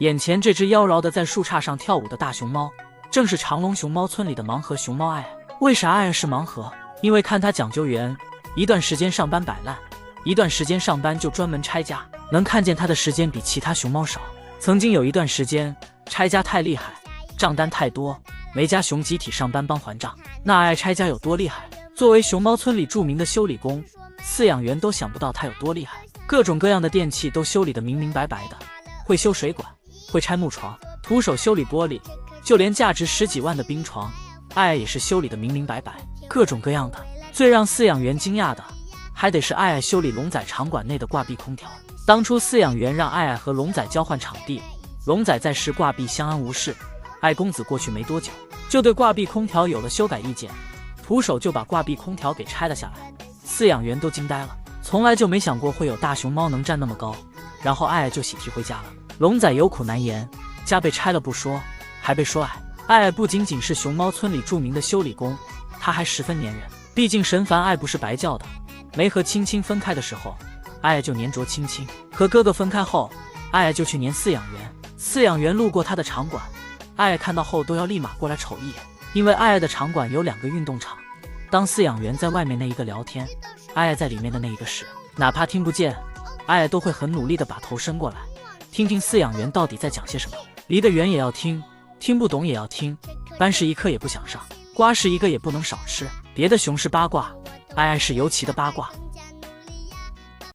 眼前这只妖娆的在树杈上跳舞的大熊猫，正是长隆熊猫村里的盲盒熊猫爱爱。为啥爱爱是盲盒？因为看他讲究圆，一段时间上班摆烂，一段时间上班就专门拆家，能看见他的时间比其他熊猫少。曾经有一段时间，拆家太厉害，账单太多，每家熊集体上班帮还账。那爱爱拆家有多厉害？作为熊猫村里著名的修理工，饲养员都想不到他有多厉害，各种各样的电器都修理得明明白白的，会修水管，会拆木床，徒手修理玻璃，就连价值10几万的冰床，爱爱也是修理得明明白白，各种各样的。最让饲养员惊讶的，还得是爱爱修理龙仔场馆内的挂壁空调。当初饲养员让爱爱和龙仔交换场地，龙仔在时挂壁相安无事，爱公子过去没多久，就对挂壁空调有了修改意见，徒手就把挂壁空调给拆了下来。饲养员都惊呆了，从来就没想过会有大熊猫能站那么高。然后爱爱就喜提回家了。龙仔有苦难言，家被拆了不说，还被说爱。爱爱不仅仅是熊猫村里著名的修理工，他还十分粘人，毕竟神烦爱不是白叫的。没和青青分开的时候，爱爱就粘着青青；和哥哥分开后，爱爱就去粘饲养员。饲养员路过他的场馆，爱爱看到后都要立马过来瞅一眼，因为爱爱的场馆有2个运动场。当饲养员在外面那一个聊天，爱爱在里面的那一个是，哪怕听不见，爱爱都会很努力地把头伸过来，听听饲养员到底在讲些什么。离得远也要听，听不懂也要听。班是一课也不想上，瓜是一个也不能少吃。别的熊是八卦，爱爱是尤其的八卦。